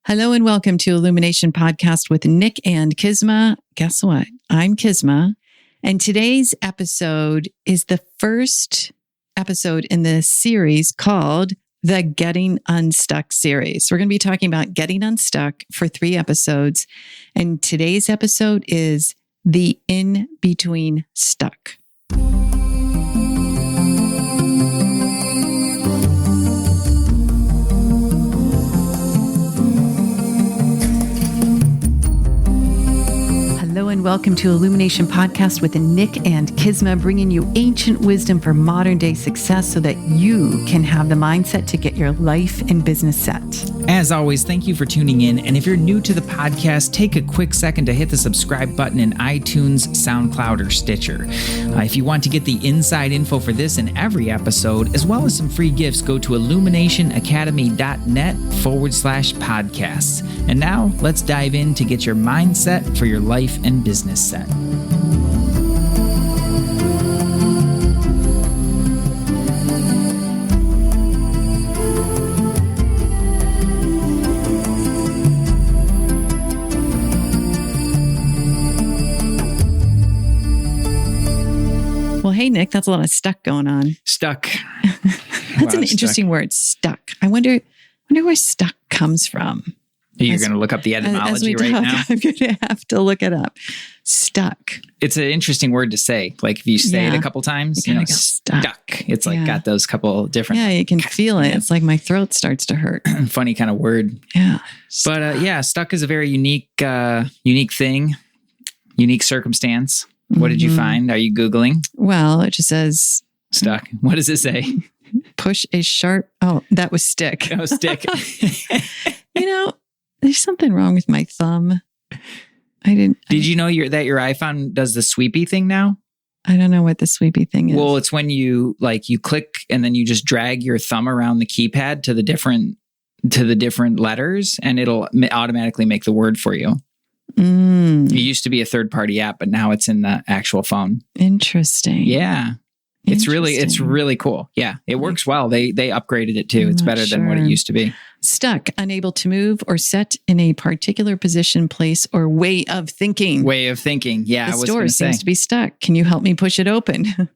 Hello and welcome to Illumination Podcast with Nick and KISMA. Guess what? I'm KISMA. And today's episode is the first episode in the series called the Getting Unstuck Series. We're going to be talking about getting unstuck for 3 episodes. And today's episode is the In-Between Stuck. Hello and welcome to Illumination Podcast with Nick and KISMA, bringing you ancient wisdom for modern day success so that you can have the mindset to get your life and business set. As always, thank you for tuning in. And if you're new to the podcast, take a quick second to hit the subscribe button in iTunes, SoundCloud, or Stitcher. If you want to get the inside info for this and every episode, as well as some free gifts, go to illuminationacademy.net/podcasts. And now let's dive in to get your mindset for your life and business set. Well, hey, Nick, that's a lot of stuck going on. Stuck. That's an interesting word, stuck. I wonder where stuck comes from. You're going to look up the etymology right now? I'm going to have to look it up. Stuck. It's an interesting word to say. Like if you say it a couple times, you know, stuck. It's like got those couple different. Yeah, you can feel it. It's like my throat starts to hurt. Funny kind of word. Yeah. But stuck is a very unique thing, unique circumstance. What did you find? Are you Googling? Well, it just says stuck. What does it say? Push a sharp. Oh, that was stick. Oh, stick. There's something wrong with my thumb. Did you know that your iPhone does the sweepy thing now? I don't know what the sweepy thing is. Well, it's when you click and then you just drag your thumb around the keypad to the different letters, and it'll automatically make the word for you. It used to be a third-party app, but now it's in the actual phone. Interesting. Yeah. It's really cool. Yeah. It works well. They upgraded it too. It's better than what it used to be. Stuck, unable to move or set in a particular position, place, or way of thinking. Yeah. The door seems to be stuck. Can you help me push it open?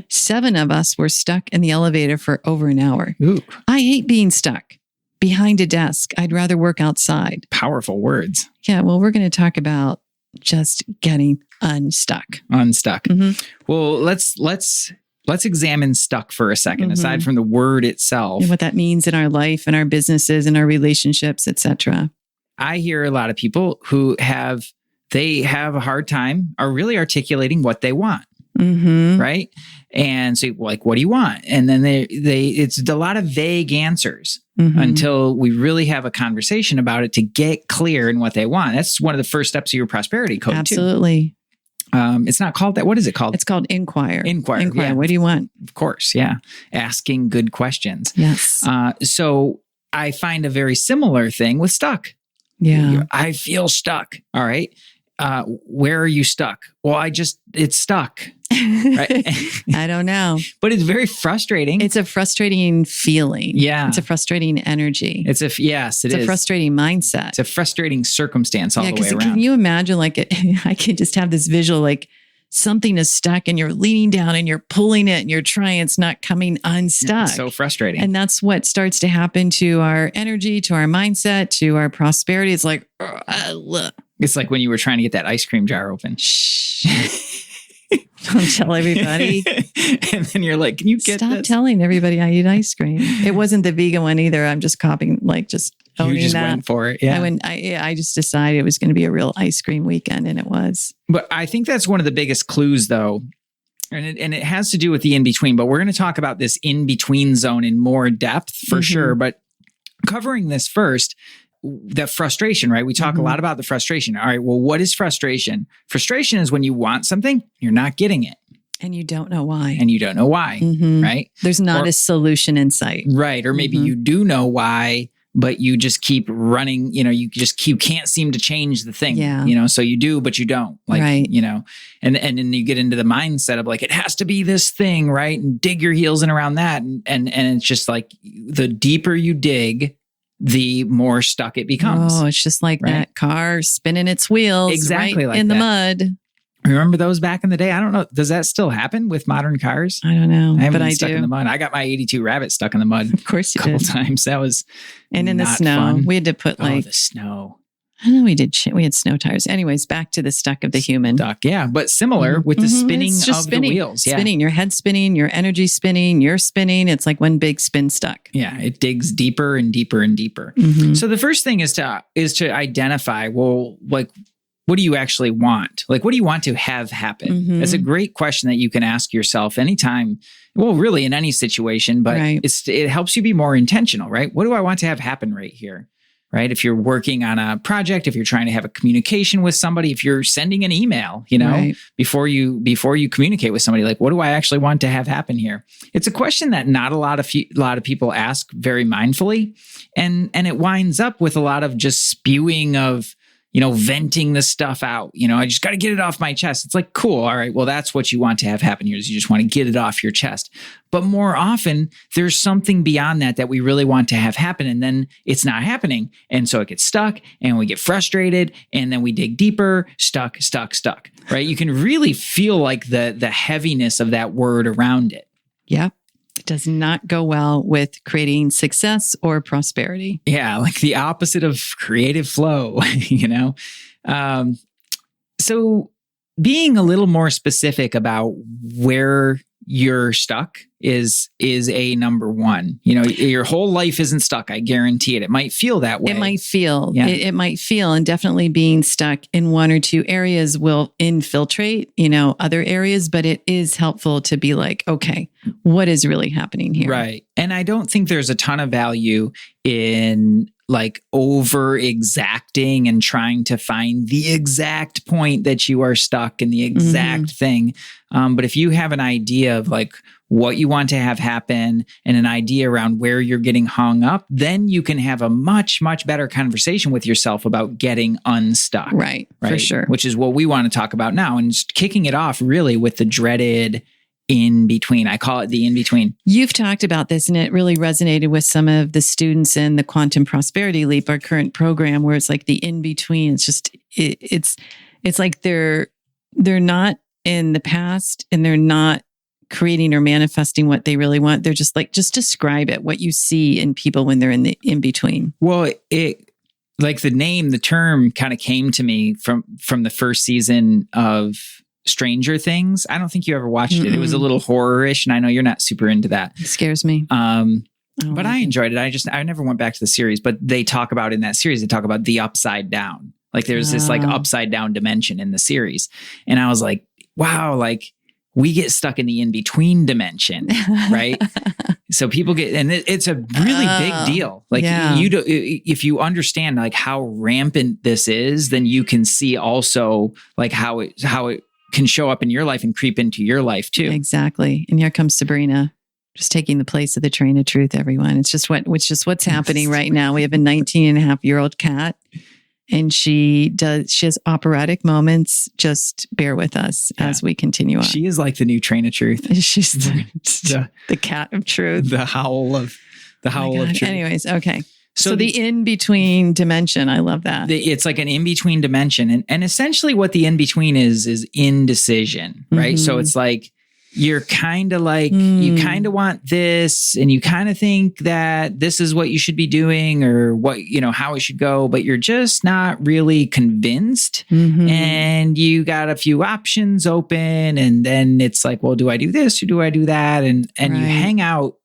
7 of us were stuck in the elevator for over an hour. Ooh. I hate being stuck behind a desk. I'd rather work outside. Powerful words. Yeah. Well, we're going to talk about just getting unstuck. Mm-hmm. Well, let's examine stuck for a second, aside from the word itself. And what that means in our life and our businesses and our relationships, etc. I hear a lot of people who have a hard time are really articulating what they want. Right. And so like, what do you want? And then it's a lot of vague answers until we really have a conversation about it to get clear in what they want. That's one of the first steps of your prosperity code. Absolutely. Too. It's not called that. What is it called? It's called inquire. Inquire. Yeah. What do you want? Of course. Yeah. Asking good questions. Yes. So I find a very similar thing with stuck. Yeah. I feel stuck. All right. Where are you stuck? Well, it's stuck. Right? I don't know. But it's very frustrating. It's a frustrating feeling. Yeah. It's a frustrating energy. It's a frustrating mindset. It's a frustrating circumstance all the way around. Can you imagine I can just have this visual, like something is stuck and you're leaning down and you're pulling it and you're trying, it's not coming unstuck. It's so frustrating. And that's what starts to happen to our energy, to our mindset, to our prosperity. It's like, it's like when you were trying to get that ice cream jar open. Shh. Don't tell everybody. And then you're like, can you stop telling everybody I eat ice cream? It wasn't the vegan one either. I'm just copying, just owning you just that. Went for it. Yeah. I just decided it was going to be a real ice cream weekend, and it was. But I think that's one of the biggest clues, though. And it has to do with the in-between, but we're going to talk about this in-between zone in more depth for sure. But covering this first, that frustration, right? We talk a lot about the frustration. All right, well, what is frustration? Frustration is when you want something, you're not getting it. And you don't know why. Right? There's not a solution in sight. Right. Or maybe you do know why, but you just keep running, you can't seem to change the thing, so you do, but you don't and then you get into the mindset of like, it has to be this thing, right? And dig your heels in around that. And it's just like the deeper you dig, the more stuck it becomes. Oh, it's just like that car spinning its wheels exactly right like in that. the mud. Remember those back in the day? I don't know. Does that still happen with modern cars? I don't know, I haven't but been I stuck do. in the mud. I got my 82 Rabbit stuck in the mud Of course you a couple did. times. That was And in the not snow, fun. we had to put the snow. I know we did. We had snow tires. Anyways, back to the stuck of the human. Stuck, yeah, but similar with the spinning of the wheels. Yeah. Spinning, your head spinning, your energy spinning, you're spinning. It's like one big spin stuck. Yeah, it digs deeper and deeper and deeper. So the first thing is to identify, well, like, what do you actually want? Like, what do you want to have happen? That's a great question that you can ask yourself anytime. Well, really in any situation, but it helps you be more intentional, right? What do I want to have happen right here? Right? If you're working on a project, if you're trying to have a communication with somebody, if you're sending an email, before you communicate with somebody, like, what do I actually want to have happen here? It's a question that not a lot of people ask very mindfully. And it winds up with a lot of just spewing of, venting the stuff out. I just got to get it off my chest. It's like, cool. All right. Well, that's what you want to have happen here is you just want to get it off your chest. But more often, there's something beyond that we really want to have happen. And then it's not happening. And so it gets stuck and we get frustrated and then we dig deeper, stuck, right? You can really feel like the heaviness of that word around it. Yep. It does not go well with creating success or prosperity. Yeah, like the opposite of creative flow, So being a little more specific about where you're stuck is a number one. Your whole life isn't stuck. I guarantee it. It might feel that way. It might feel, it might feel, and definitely being stuck in one or two areas will infiltrate, other areas, but it is helpful to be like, okay, what is really happening here? Right. And I don't think there's a ton of value in like over exacting and trying to find the exact point that you are stuck in the exact thing. But if you have an idea of like what you want to have happen and an idea around where you're getting hung up, then you can have a much, much better conversation with yourself about getting unstuck. Right? For sure. Which is what we want to talk about now. And just kicking it off really with the dreaded in between. I call it the in between. You've talked about this and it really resonated with some of the students in the Quantum Prosperity Leap, our current program, where it's like the in between. It's just, it's like they're not in the past and they're not creating or manifesting what they really want. They're just like, just describe it, what you see in people when they're in the in between. Well, like the term kind of came to me from the first season of Stranger Things. I don't think you ever watched it. It was a little horror-ish, and I know you're not super into that. It scares me. But I enjoyed it. I never went back to the series, but they talk about in that series, they talk about the upside down. Like there's this like upside down dimension in the series. And I was like, wow, like we get stuck in the in-between dimension, right? So people get, and it's a really big deal. Like if you understand like how rampant this is, then you can see also like how it can show up in your life and creep into your life too. Exactly. And here comes Sabrina, just taking the place of the train of truth, everyone. It's just what's happening right now. We have a 19-and-a-half-year-old cat and she has operatic moments. Just bear with us as we continue on. She is like the new train of truth. She's the cat of truth. The howl of truth. Anyways, okay. So the in-between dimension, I love that. It's like an in-between dimension. And essentially what the in-between is indecision, right? So it's like, you're kind of like, you kind of want this and you kind of think that this is what you should be doing or what, how it should go, but you're just not really convinced. And you got a few options open and then it's like, well, do I do this or do I do that? And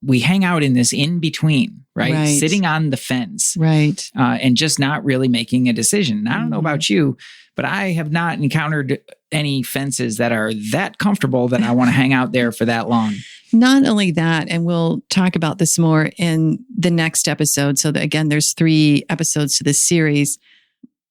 we hang out in this in-between. Right? Sitting on the fence. Right. And just not really making a decision. I don't know about you, but I have not encountered any fences that are that comfortable that I want to hang out there for that long. Not only that, and we'll talk about this more in the next episode. So again, there's 3 episodes to this series,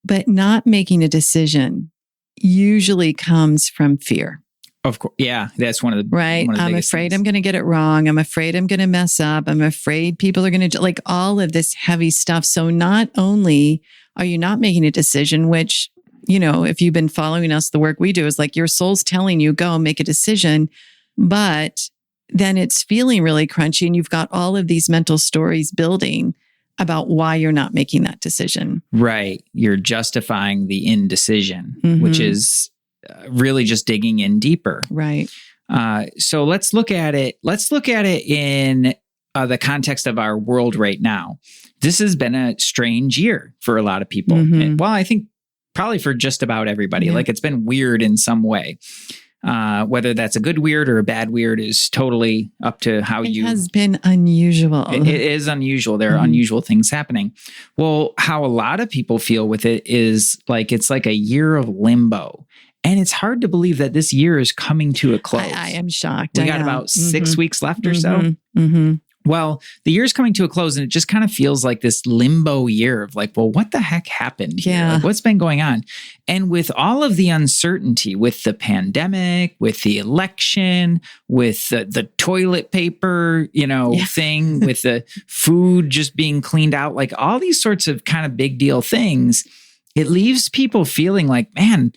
but not making a decision usually comes from fear. Of course. Yeah. That's one of the I'm afraid things. I'm going to get it wrong. I'm afraid I'm going to mess up. I'm afraid people are going to like all of this heavy stuff. So not only are you not making a decision, which, if you've been following us, the work we do is like your soul's telling you, go make a decision, but then it's feeling really crunchy and you've got all of these mental stories building about why you're not making that decision. Right. You're justifying the indecision, which is really just digging in deeper. Right. So let's look at it. Let's look at it in the context of our world right now. This has been a strange year for a lot of people. And, well, I think probably for just about everybody. Like it's been weird in some way. Whether that's a good weird or a bad weird is totally up to how It has been unusual. It is unusual. There are unusual things happening. Well, how a lot of people feel with it is like it's like a year of limbo. And it's hard to believe that this year is coming to a close. I am shocked. We got about 6 weeks left or so. Well, the year's coming to a close and it just kind of feels like this limbo year of like, well, what the heck happened here? Yeah. Like, what's been going on? And with all of the uncertainty, with the pandemic, with the election, with the toilet paper, thing, with the food just being cleaned out, like all these sorts of kind of big deal things, it leaves people feeling like, man,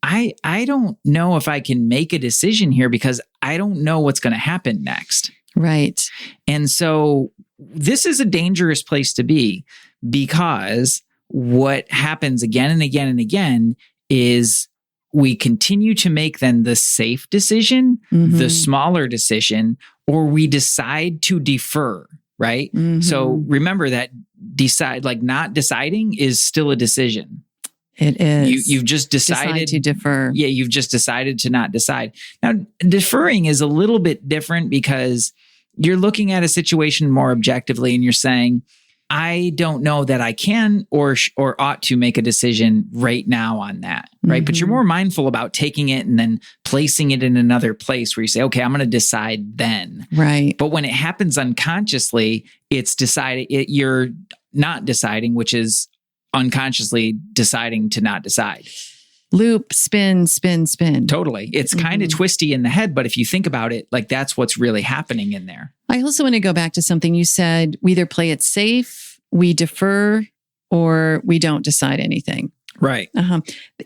I don't know if I can make a decision here because I don't know what's going to happen next. Right. And so this is a dangerous place to be because what happens again and again and again is we continue to make then the safe decision, the smaller decision, or we decide to defer, right? So remember that not deciding is still a decision. It is. You've just decided to defer. Yeah, you've just decided to not decide. Now, deferring is a little bit different because you're looking at a situation more objectively and you're saying, I don't know that I can or ought to make a decision right now on that, right? But you're more mindful about taking it and then placing it in another place where you say, okay, I'm going to decide then. Right. But when it happens unconsciously, it's you're not deciding, which is unconsciously deciding to not decide. Loop, spin, spin, spin. Totally. It's kind of twisty in the head, but if you think about it, like that's what's really happening in there. I also want to go back to something you said. We either play it safe, we defer, or we don't decide anything. Right.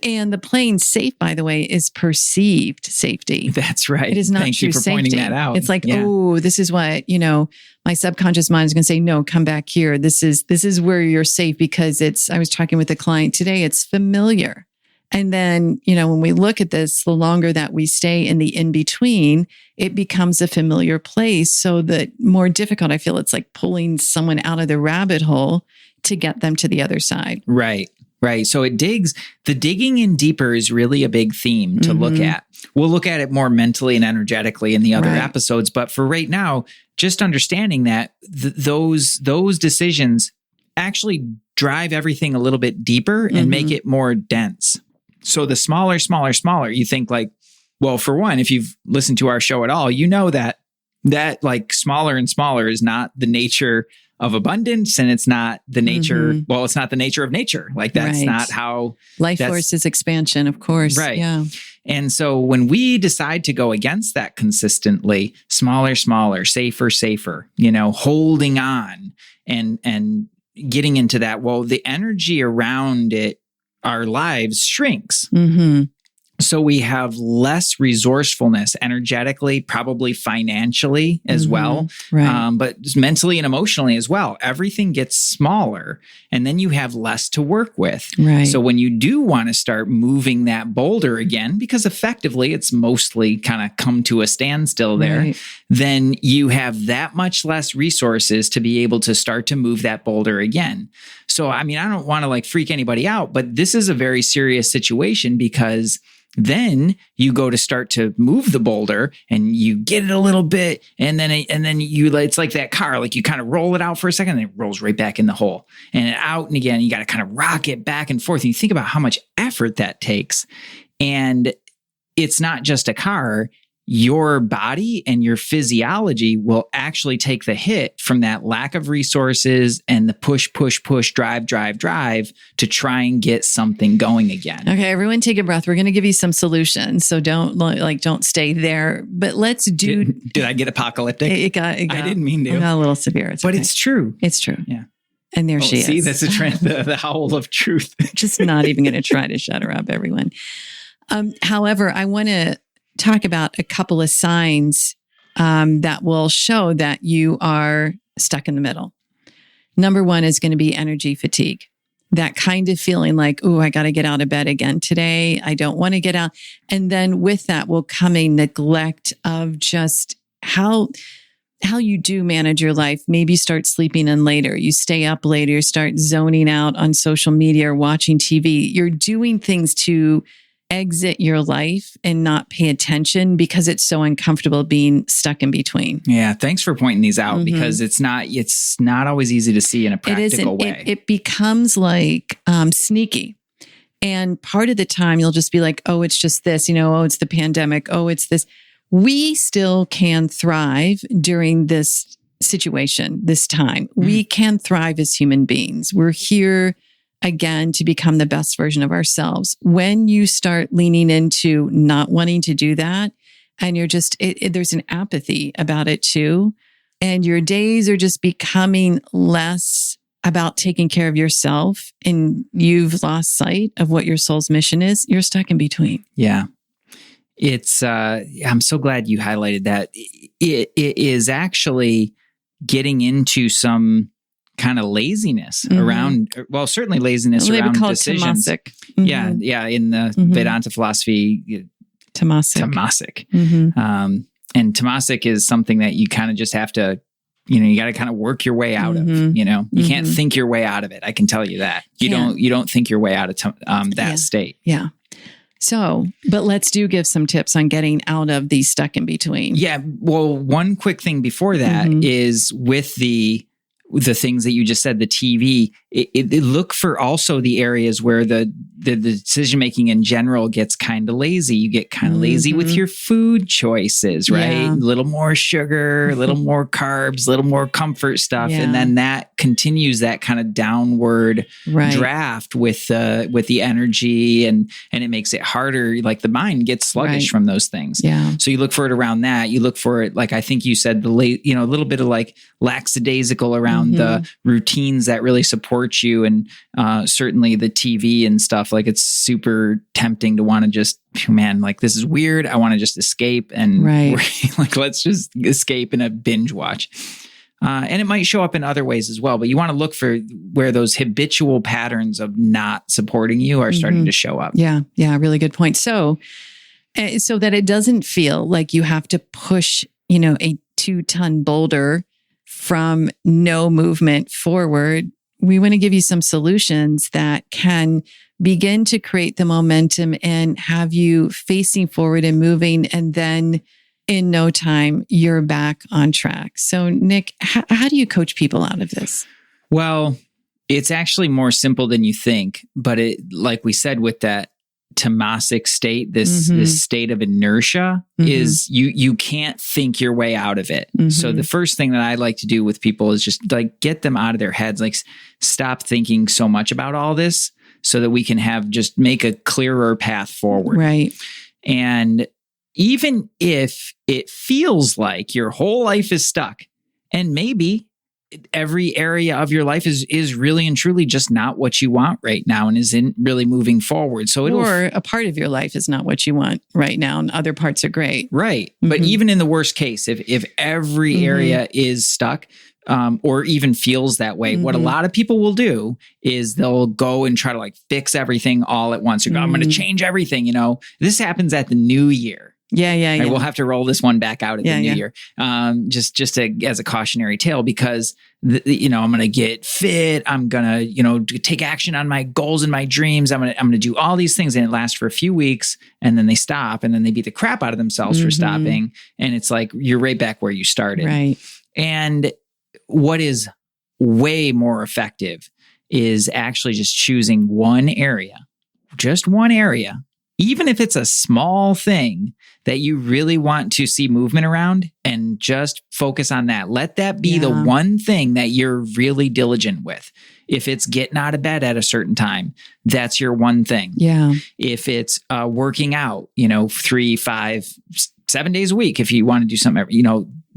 And the playing safe, by the way, is perceived safety. That's right. It is not Thank true you for safety. pointing that out. It's like, oh, this is what, my subconscious mind is going to say, no, come back here. This is where you're safe because I was talking with a client today, it's familiar. And then, when we look at this, the longer that we stay in the in-between, it becomes a familiar place. So the more difficult, I feel it's like pulling someone out of the rabbit hole to get them to the other side. Right. Right. So the digging in deeper is really a big theme to look at. We'll look at it more mentally and energetically in the other episodes. But for right now, just understanding that those decisions actually drive everything a little bit deeper and make it more dense. So the smaller, you think like, well, for one, if you've listened to our show at all, you know that like smaller and smaller is not the nature of abundance, and it's not the nature. Well, it's not the nature of nature. Like that's not how life force is expansion, of course. Right. Yeah. And so when we decide to go against that consistently, smaller, safer, holding on and getting into that, well, the energy around it, our lives shrinks. So we have less resourcefulness energetically, probably financially as well, but mentally and emotionally as well. Everything gets smaller and then you have less to work with. Right. So when you do want to start moving that boulder again, because effectively it's mostly kind of come to a standstill there, then you have that much less resources to be able to start to move that boulder again. So, I mean, I don't want to like freak anybody out, but this is a very serious situation because then you go to start to move the boulder and you get it a little bit and then it's like that car, like you kind of roll it out for a second and it rolls right back in the hole and out and again, you got to kind of rock it back and forth. And you think about how much effort that takes. And it's not just a car. Your body and your physiology will actually take the hit from that lack of resources and the push, drive to try and get something going again. Okay, everyone take a breath. We're going to give you some solutions. So don't stay there, but let's do. Did I get apocalyptic? It got, I didn't mean to. It got a little severe. But okay. It's true. It's true. Yeah. And there she is. See, that's a trend, the howl of truth. Just not even going to try to shut her up, everyone. However, I want to talk about a couple of signs that will show that you are stuck in the middle. Number one is going to be energy fatigue. That kind of feeling like, oh, I got to get out of bed again today. I don't want to get out. And then with that will come a neglect of just how you do manage your life. Maybe you start sleeping in later. You stay up later. You start zoning out on social media or watching TV. You're doing things to exit your life and not pay attention because it's so uncomfortable being stuck in between. Yeah. Thanks for pointing these out because it's not always easy to see in a practical way. It becomes like sneaky. And part of the time you'll just be like, oh, it's just this, oh, it's the pandemic. Oh, it's this. We still can thrive during this situation, this time. We can thrive as human beings. We're here again to become the best version of ourselves. When you start leaning into not wanting to do that, and you're just, there's an apathy about it too. And your days are just becoming less about taking care of yourself, and you've lost sight of what your soul's mission is. You're stuck in between. Yeah. It's, I'm so glad you highlighted that. It is actually getting into some kind of laziness around, well, certainly laziness around decisions. Yeah. In the Vedanta philosophy, tamasic. And tamasic is something that you kind of just have to, you got to kind of work your way out of, you can't think your way out of it. I can tell you that you don't think your way out of that state. Yeah. So, but let's give some tips on getting out of the stuck in between. Yeah. Well, one quick thing before that is with the things that you just said, the TV, it look for also the areas where the decision-making in general gets kind of lazy. You get kind of lazy with your food choices, right? Yeah. A little more sugar, a little more carbs, a little more comfort stuff. Yeah. And then that continues that kind of downward draft with the energy and it makes it harder. Like the mind gets sluggish from those things. Yeah. So you look for it around that. You look for it, like I think you said, a little bit of like lackadaisical around the routines that really support you, and certainly the TV and stuff. Like it's super tempting to want to just, man, like this is weird. I want to just escape and like let's just escape in a binge watch. And it might show up in other ways as well, but you want to look for where those habitual patterns of not supporting you are starting to show up. Yeah, really good point. So that it doesn't feel like you have to push, a 2-ton boulder from no movement forward, we want to give you some solutions that can begin to create the momentum and have you facing forward and moving. And then in no time, you're back on track. So Nick, how do you coach people out of this? Well, it's actually more simple than you think, but like we said, with that tamasic state, this state of inertia is you can't think your way out of it. So the first thing that I like to do with people is just like get them out of their heads, like stop thinking so much about all this so that we can just make a clearer path forward. Right. And even if it feels like your whole life is stuck, and maybe every area of your life is really and truly just not what you want right now and isn't really moving forward. So or a part of your life is not what you want right now and other parts are great. Right. But even in the worst case, if every area is stuck, or even feels that way, what a lot of people will do is they'll go and try to like fix everything all at once. Or go, I'm going to change everything. This happens at the new year. Yeah. We'll have to roll this one back out at the new year. Just as a cautionary tale, because I'm going to get fit. I'm going to, take action on my goals and my dreams. I'm going to do all these things, and it lasts for a few weeks, and then they stop, and then they beat the crap out of themselves for stopping. And it's like, you're right back where you started. Right. And what is way more effective is actually just choosing just one area, even if it's a small thing that you really want to see movement around, and just focus on that. Let that be the one thing that you're really diligent with. If it's getting out of bed at a certain time, that's your one thing. Yeah. If it's working out, 3, 5, 7 days a week, if you want to do something,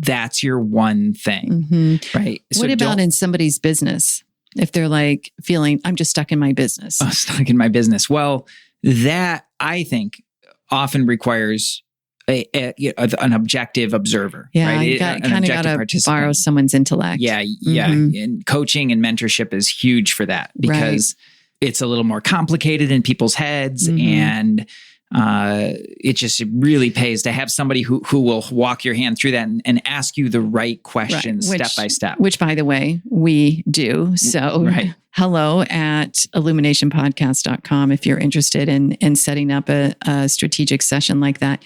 that's your one thing. Right. So what about in somebody's business? If they're like feeling, I'm just stuck in my business. Stuck in my business. Well, that I think often requires an objective observer. Yeah, right? you kind of got to borrow someone's intellect. Yeah, yeah. And coaching and mentorship is huge for that because it's a little more complicated in people's heads, and it just really pays to have somebody who will walk your hand through that and ask you the right questions step by step. Which, by the way, we do. So hello at illuminationpodcast.com if you're interested in setting up a strategic session like that.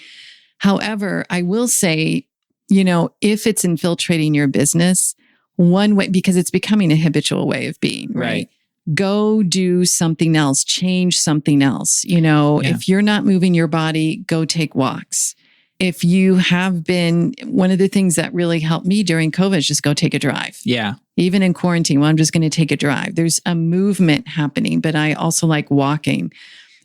However, I will say, if it's infiltrating your business, one way, because it's becoming a habitual way of being, right? Go do something else, change something else. If you're not moving your body, go take walks. If you have been, one of the things that really helped me during COVID is just go take a drive. Yeah. Even in quarantine, I'm just going to take a drive. There's a movement happening, but I also like walking.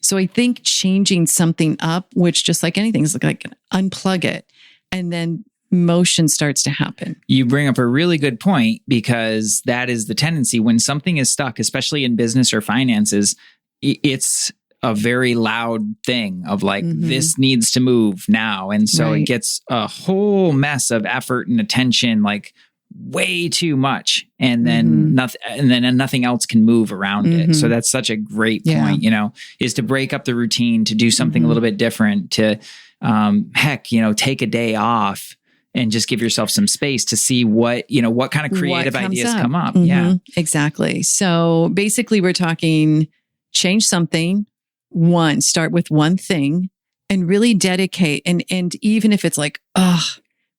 So I think changing something up, which just like anything is like unplug it, and then motion starts to happen. You bring up a really good point, because that is the tendency when something is stuck, especially in business or finances. It's a very loud thing of like, this needs to move now. And so it gets a whole mess of effort and attention, like way too much. And then nothing else can move around it. So that's such a great point, is to break up the routine, to do something a little bit different, to take a day off and just give yourself some space to see what kind of creative ideas come up. Yeah, exactly. So basically we're talking change something. Start with one thing and really dedicate. And even if it's like,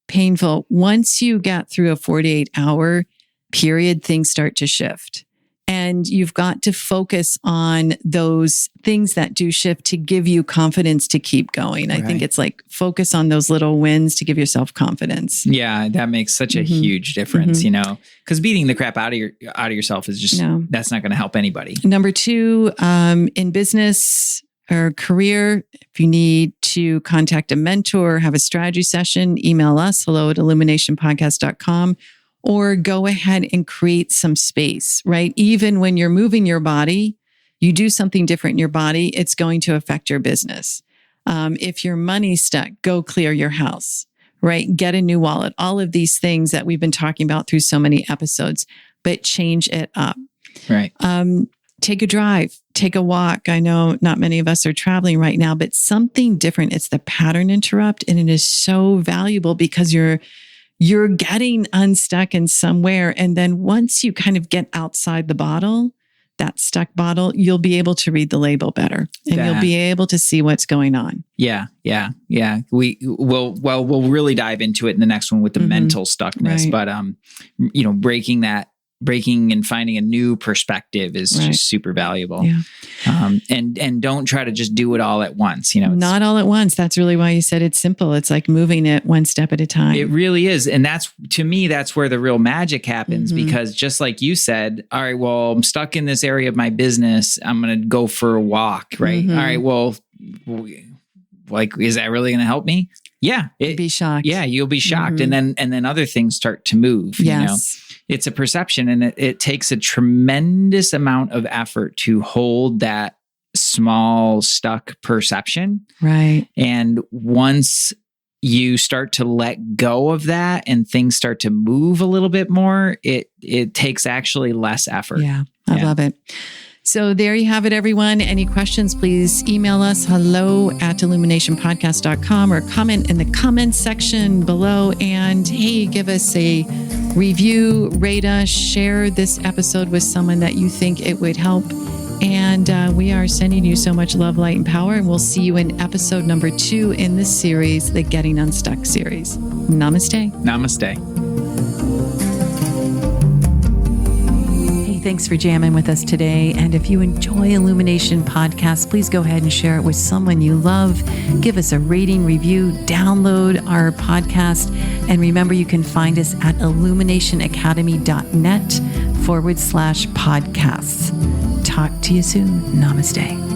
painful, once you get through a 48-hour period, things start to shift. And you've got to focus on those things that do shift to give you confidence to keep going. I think it's like focus on those little wins to give yourself confidence. Yeah, that makes such a huge difference, because beating the crap out of yourself is just, that's not going to help anybody. Number 2, in business or career, if you need to contact a mentor, have a strategy session, email us, hello@illuminationpodcast.com. Or go ahead and create some space, right? Even when you're moving your body, you do something different in your body, it's going to affect your business. If your money's stuck, go clear your house, right? Get a new wallet. All of these things that we've been talking about through so many episodes, but change it up. Right. Take a drive, take a walk. I know not many of us are traveling right now, but something different. It's the pattern interrupt, and it is so valuable because you're getting unstuck in somewhere. And then once you kind of get outside the bottle, that stuck bottle, you'll be able to read the label better and you'll be able to see what's going on. Yeah. We'll really dive into it in the next one with the mental stuckness, but, breaking and finding a new perspective is just super valuable. Yeah. And don't try to just do it all at once. Not all at once. That's really why you said it's simple. It's like moving it one step at a time. It really is. And to me, that's where the real magic happens, because just like you said, all right, well, I'm stuck in this area of my business. I'm going to go for a walk. Right. All right. Well, like, is that really going to help me? Yeah. You'll be shocked. Yeah. You'll be shocked. And then other things start to move. Yes. It's a perception, and it takes a tremendous amount of effort to hold that small stuck perception. Right. And once you start to let go of that and things start to move a little bit more, it takes actually less effort. Yeah. I love it. So there you have it, everyone. Any questions, please email us hello@illuminationpodcast.com or comment in the comments section below. And hey, give us a review, rate us, share this episode with someone that you think it would help. And we are sending you so much love, light, and power. And we'll see you in episode number 2 in this series, the Getting Unstuck series. Namaste. Namaste. Thanks for jamming with us today. And if you enjoy Illumination Podcast, please go ahead and share it with someone you love. Give us a rating, review, download our podcast. And remember, you can find us at illuminationacademy.net/podcasts. Talk to you soon. Namaste.